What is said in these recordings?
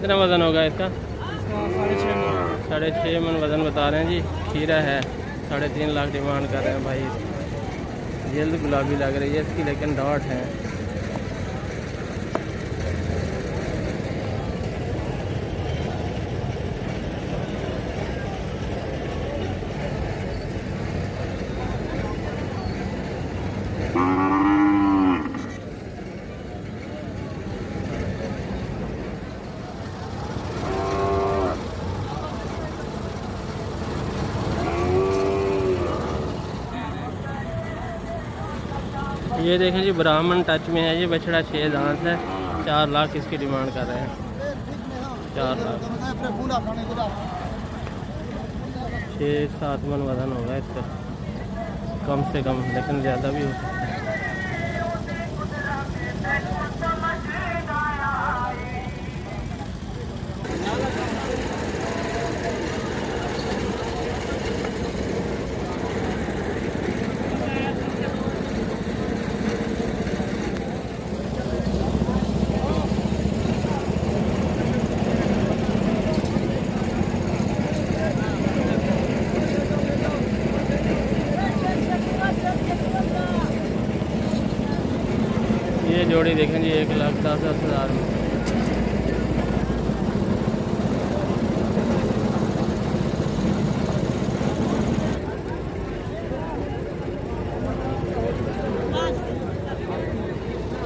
कितना वज़न होगा इसका? इसका 6.5 मन। 6.5 मन वज़न बता रहे हैं जी। खीरा है, 3.5 लाख डिमांड कर रहे हैं भाई। जल्द गुलाबी लग रही है इसकी, लेकिन डॉट है। ये देखें जी, ब्राह्मण टच में है ये बछड़ा। 6 दांत है, 4 लाख इसकी डिमांड कर रहे हैं। 4 लाख 6-7 मन वजन होगा इसका, कम से कम, लेकिन ज़्यादा भी हो सकता है। ये जोड़ी देखें जी, 1,10,10,000 में।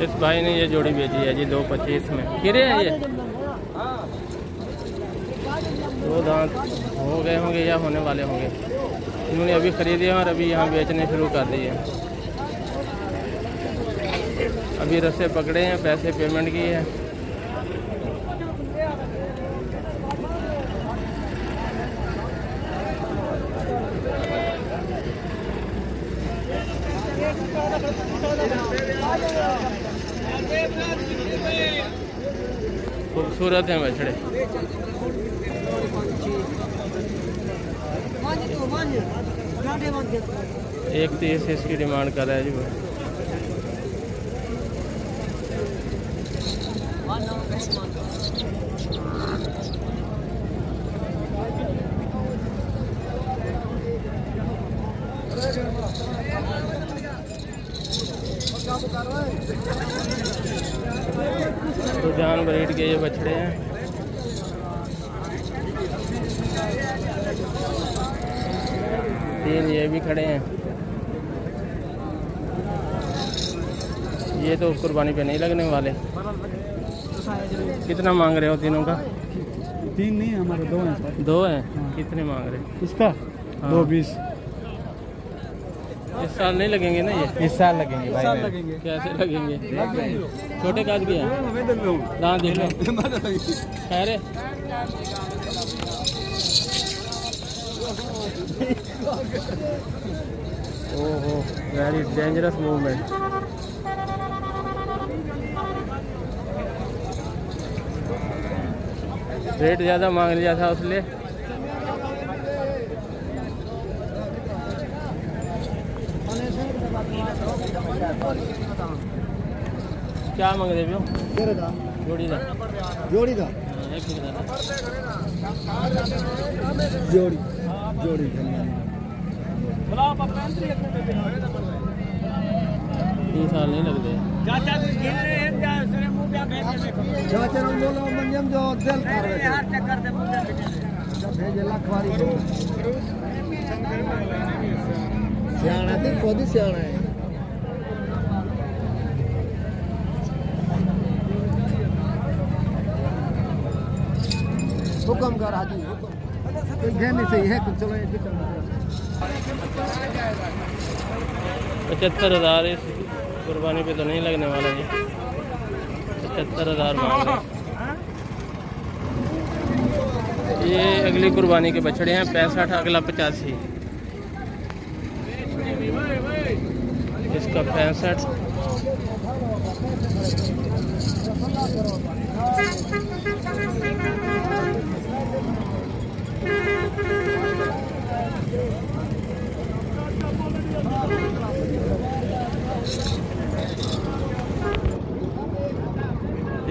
इस भाई ने ये जोड़ी बेची है जी 2,25 में। किरे हैं ये 2 दांत हो गए होंगे या होने वाले होंगे। इन्होंने अभी ख़रीदे और अभी यहाँ बेचने शुरू कर दिए हैं। अभी रस्से पकड़े हैं, पैसे पेमेंट किए हैं। खूबसूरत हैं बछड़े। एक 30 इसकी डिमांड कर रहा है जी वो। तो जान ब्रीड के ये बछड़े हैं। तीन ये भी खड़े हैं। ये तो कुर्बानी पे नहीं लगने वाले। कितना मांग रहे हो तीनों का? 3 नहीं, हमारे 2 हैं सर। 2 हैं। कितने मांग रहे? इसका 2,20। इस साल नहीं लगेंगे ना ये? इस साल लगेंगे भाई। लगेंगे। कैसे लगेंगे? छोटे काज के हैं। दांत देख लो। खैर ओहो, वेरी डेंजरस मूवमेंट। रेट ज़्यादा मांग लिया था उसलिए। क्या मांग रहे हो? जोड़ी दा जोड़ी का एक जोड़ी जोड़ी 3 साल नहीं लगते। सियाना थी, खुद ही सियाना है। हुक्म कर हाजी, नहीं सही है कुछ। चलो 75,000 इस कुर्बानी पे तो नहीं लगने वाला जी। 75,000 मांग रहे। ये अगली कुर्बानी के बछड़े हैं। 65, अगला 85। इसका 65।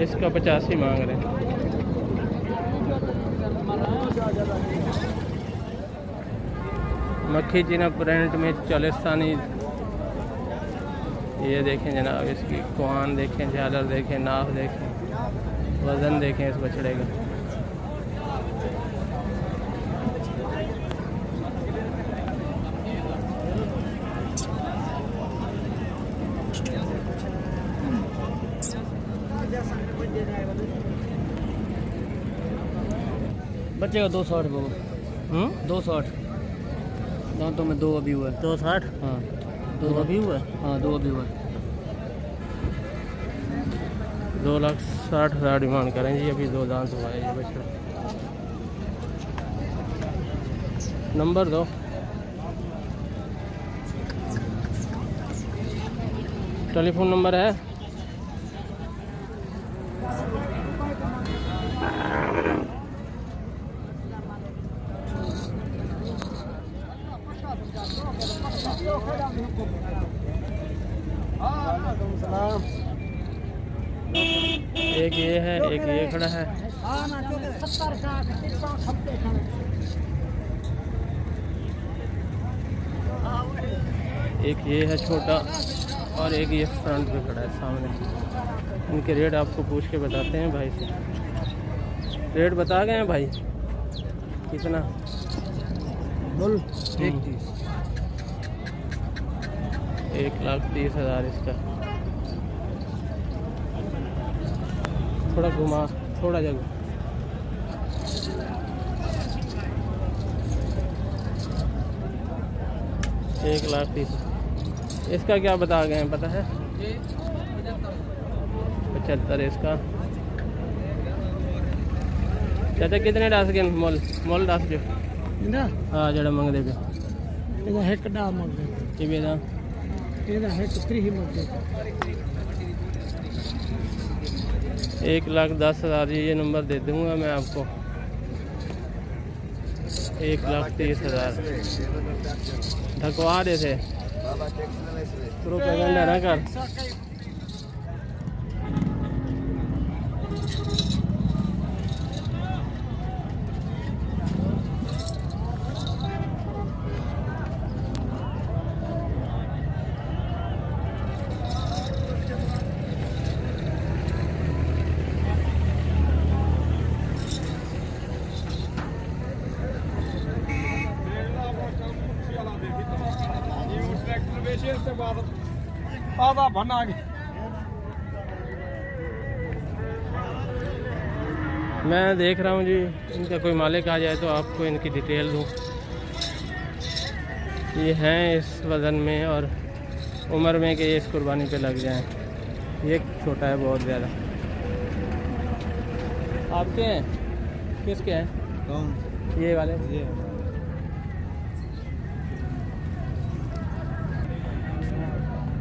इसका 85 मांग रहे हैं। मक्खी चीना प्रिंट में चालिस्तानी। ये देखें जनाब, इसकी कुआन देखें, झालर देखें, नाफ देखें, वज़न देखें इस बछड़े का। बच्चे का 260 बाबा। 260 दांतों में 2 अभी हुआ है। 260। हाँ 2 अभी हुआ है। हाँ 2 अभी हुआ है। 2,60,000 डिमांड करें जी। अभी 2 दांत हुआ है ये बछड़ा। नंबर दो। टेलीफोन नंबर है। एक ये है, एक ये खड़ा है। एक ये है छोटा और एक ये फ्रंट पे खड़ा है सामने। इनके रेट आपको पूछ के बताते हैं भाई से। रेट बता गए हैं भाई कितना? बोल 1,30,000 इसका। थोड़ा घुमा, थोड़ा जगह। एक 1,30,000 इसका क्या बता गए हैं पता है? 75 इसका। चाचा कितने डाल सके मोल डाल जो? हाँ जड़ा मंग दे कि बेदा 1,10,000 ये नंबर दे दूंगा मैं आपको। 1,30,000 ढकवा दे थे। प्रोपेगेंडा ना कर। मैं देख रहा हूँ जी, इनका कोई मालिक आ जाए तो आपको इनकी डिटेल दूँ। ये हैं इस वज़न में और उम्र में कि ये इस कुर्बानी पे लग जाएं। ये छोटा है बहुत ज़्यादा। आपके हैं? किसके हैं? कौन? ये वाले।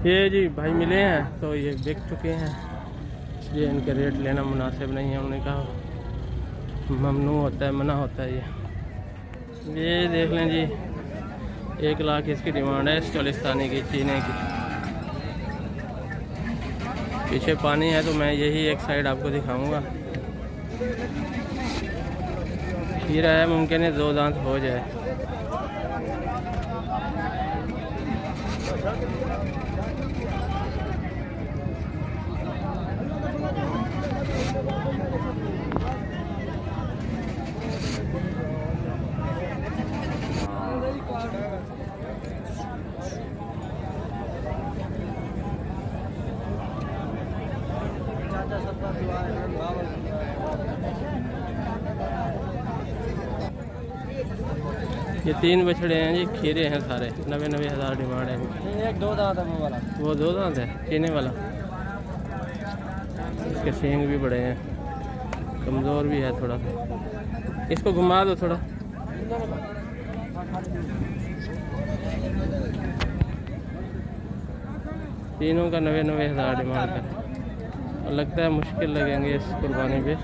ये जी भाई मिले हैं तो ये बिक चुके हैं। ये इनके रेट लेना मुनासिब नहीं है। उन्होंने कहा ममनू होता है, मना होता है। ये देख लें जी, 1 लाख इसकी डिमांड है इस चालिस्तानी की, चीने की। पीछे पानी है तो मैं यही एक साइड आपको दिखाऊंगा। हीरा है, मुमकिन है 2 दांत हो जाए। ये 3 बछड़े हैं जी, खीरे हैं सारे। 90,000 डिमांड है। एक 2 दांत है वो वाला। वो 2 दांत है चीने वाला। इसके सींग भी बड़े हैं, कमज़ोर भी है थोड़ा। इसको घुमा दो थोड़ा। तीनों का 90,000 डिमांड है और लगता है मुश्किल लगेंगे इस कुर्बानी पे।